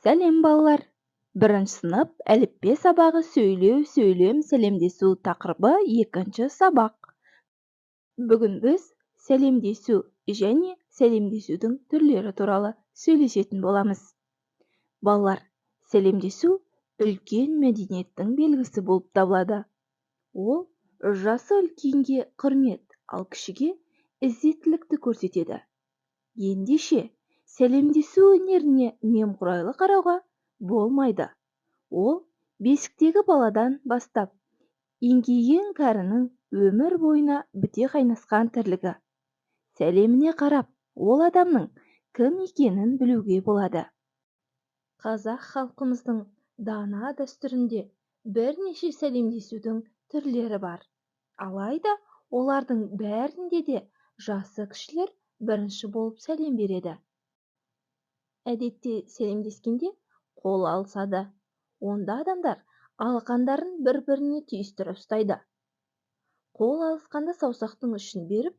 Сәлем балалар! Бірінші сынып әліппе сабағы сөйлеу, сөйлем, сәлемдесу тақырыбы екінші сабақ. Бүгін біз сәлемдесу және сәлемдесудің түрлері туралы сөйлесетін боламыз. Балалар, сәлемдесу үлкен мәдениеттің белгісі болып табылады. Ол жасы үлкенге құрмет, ал кішіге ізеттілікті көрсетеді. Ендеше, сәлемдесу өнеріне немқұрайлы қарауға болмайды. Ол бесіктегі баладан бастап еңкейген кәрінің өмір бойына біте қайнасқан тірлігі. Сәлеміне қарап, ол адамның кім екенін білуге болады. Қазақ халқымыздың дана дәстүрінде бірнеше сәлемдесудің түрлері бар. Алайда олардың бәрінде де жасы кішілер бірінші болып сәлем береді. Әдетте сәлемдескенде қол алысады. Онда адамдар алақандарын бір-біріне түйістіріп ұстайды. Қол алысқанда саусақтың ұшын беріп,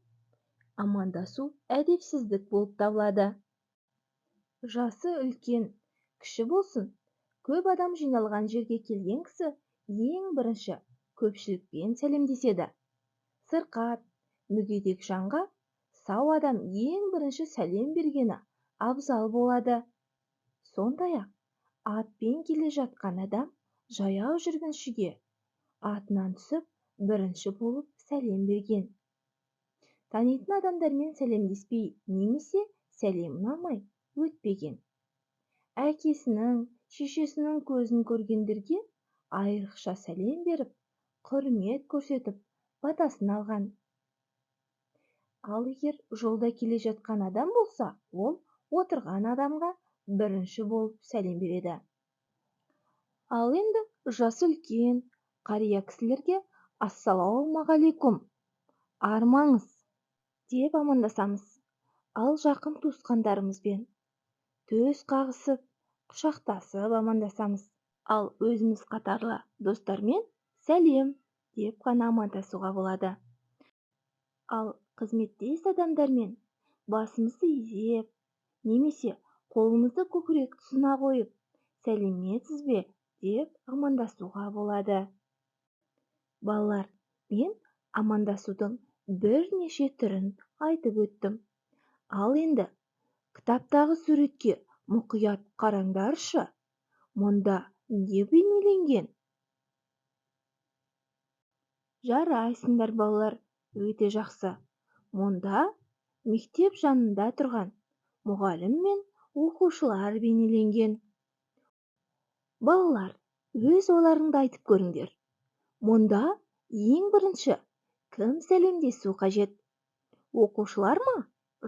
амандасу әдепсіздік болып табылады. Жасы үлкен, кіші болсын, көп адам жиналған жерге келген кісі ең бірінші көпшілікпен сәлемдеседі. Сырқат, мүгедек жанға сау адам ең бірінші сәлем бергені абзал болады. Сондай-ақ, атпен келе жатқан адам жаяу жүргіншіге атынан түсіп бірінші болып сәлем берген. Танитын адамдармен сәлемдеспей немесе сәлемін алмай өтпеген. Әкесінің, шешесінің көзін көргендерге айрықша сәлем беріп, құрмет көрсетіп, батасын алған. Ал егер жолда келе жатқан адам болса, ол отырған адамға бірінші болып сәлем береді. Ал енді жасы үлкен, қария кісілерге ассалаумағалейкум, армаңыз деп амандасамыз. Ал жақын туысқандарымызбен төс қағысып, құшақтасып амандасамыз. Ал өзіміз қатарлы достармен сәлем деп қана амандасуға болады. Ал қызметтес адамдармен басымызды изеп, немесе қолымызды көкірек тұсына қойып, сәлеметсіз бе деп амандасуға болады. Балалар, мен амандасудың бірнеше түрін айтып өттім. Ал енді кітаптағы суретке мұқият қараңдаршы. Мұнда не бейнеленген? Жарайсыңдар балалар, өте жақсы. Мұнда мектеп жанында тұрған мұғалім мен оқушылар бейнеленген. Балалар, өз ойларыңды айтып көріңдер. Мұнда ең бірінші кім сәлемдесу қажет? Оқушылар ма?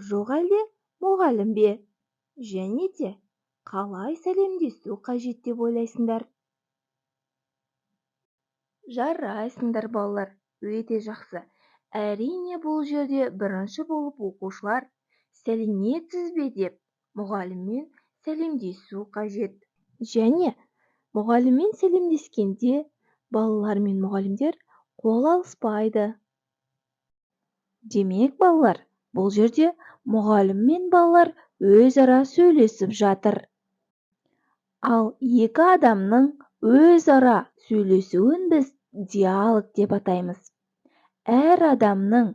Жоқ әлде мұғалім бе? Және де қалай сәлемдесу қажет деп ойлайсыңдар? Жарайсыңдар балалар, өте жақсы. Әрине, бұл жерде бірінші болып оқушылар сәлеметсіз бе деп мұғаліммен сәлемдесу қажет. Және мұғаліммен сәлемдескенде балалар мен мұғалімдер қол алыспайды. Демек, балалар, бұл жерде мұғалім мен балалар өзара сөйлесіп жатыр. Ал екі адамның өзара сөйлесуін біз диалог деп атаймыз. Әр адамның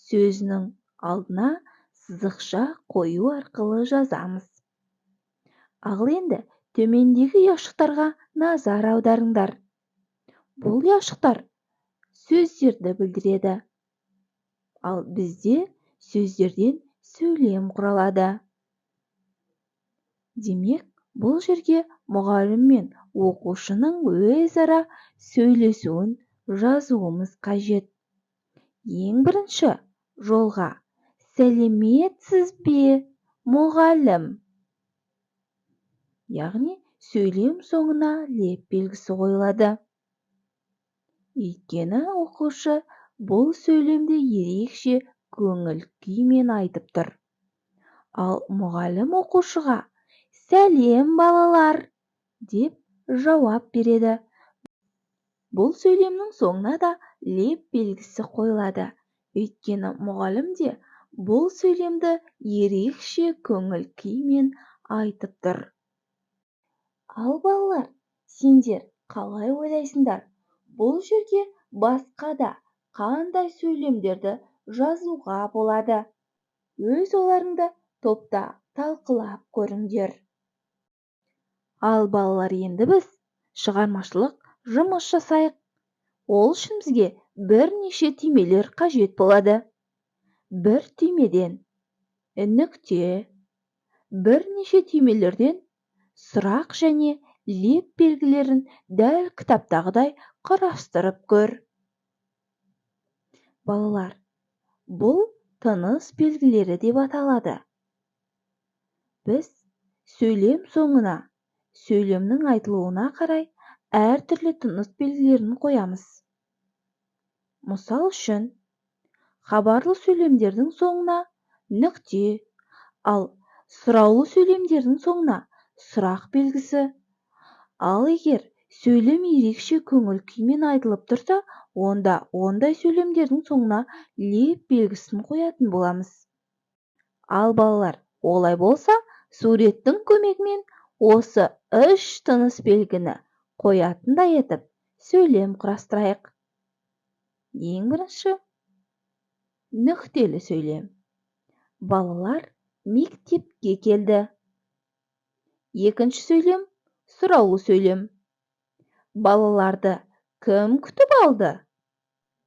сөзінің алдына сызықша қою арқылы жазамыз. Ал енді төмендегі ұяшықтарға назар аударыңдар. Бұл ұяшықтар сөздерді білдіреді. Ал бізде сөздерден сөйлем құралады. Демек, бұл жерге мұғалім мен оқушының өзара сөйлесуін жазуымыз қажет. Ең бірінші жолға сәлеметсіз бе, мұғалім? Яғни сөйлем соңына леп белгісі қойылады. Өйткені оқушы бұл сөйлемді ерекше көңіл күймен айтып тұр. Ал мұғалім оқушыға сәлем балалар деп жауап береді. Бұл сөйлемнің соңына да леп белгісі қойылады. Өйткені мұғалім де бұл сөйлемді ерекше көңіл күймен айтып тұр. Ал балалар, сендер қалай ойлайсыңдар? Бұл жерге басқа да қандай сөйлемдерді жазуға болады? Өз ойларыңды топта талқылап көріңдер. Ал балалар, енді біз шығармашылық жұмыс жасайық. Ол үшін бізге бірнеше түймелер қажет болады. Бір түймеден нүкте, бірнеше түймелерден сұрақ және леп белгілерін дәл кітаптағыдай құрастырып көр. Балалар, бұл тыныс белгілері деп аталады. Біз сөйлем соңына, сөйлемнің айтылуына қарай әртүрлі тыныс белгілерін қоямыз. Мысал үшін, хабарлы сөйлемдердің соңына нүкте, ал сұраулы сөйлемдердің соңына сұрақ белгісі. Ал егер сөйлем ерекше көңіл күймен айтылып тұрса, онда ондай сөйлемдердің соңына леп белгісін қоятын боламыз. Ал балалар, олай болса, суреттің көмегімен осы 3 тыныс белгіні қоятындай етіп сөйлем құрастырайық. Ең бірінші, нүктелі сөйлем. Балалар мектепке келді. Екінші сөйлем, сұраулы сөйлем. Балаларды кім күтіп алды?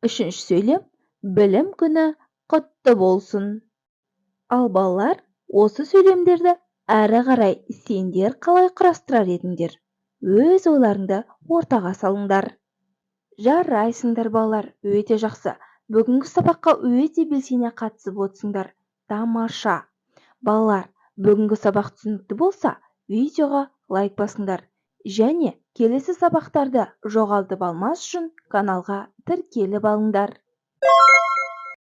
Үшінші сөйлем, білім күні құтты болсын. Ал балалар, осы сөйлемдерді әрі қарай сендер қалай құрастырар едіңдер? Өз ойларыңды ортаға салыңдар. Жарайсыңдар балалар, өте жақсы. Бүгінгі сабаққа өте белсене қатысып отырсыңдар. Тамаша. Балалар, бүгінгі сабақ түсінікті болса, видеоға лайк басыңдар. Және келесі сабақтарды жоғалтып алмас үшін каналға тіркеліп алыңдар.